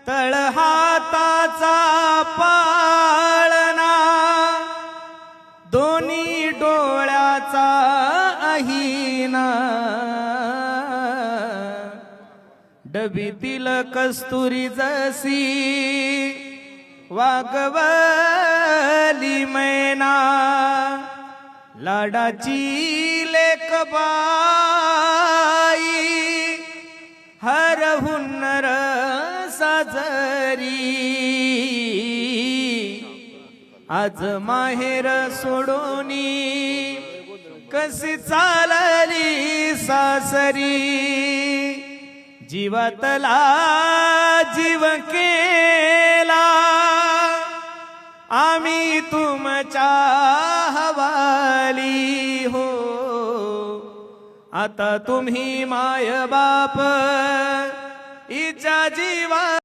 तळहाताचा पाळणा दोन्ही डोळ्याचा अहिना डबीतील कस्तुरी जशी वागवली मैना लाडाची लेकबाई हरहुन नर साजरी आज माहेर सोडोनी कशी चालली सासरी जीवातला जीव केला आम्ही तुमच्या हवाली हो आता तुम्ही माय बाप इच्या जीवा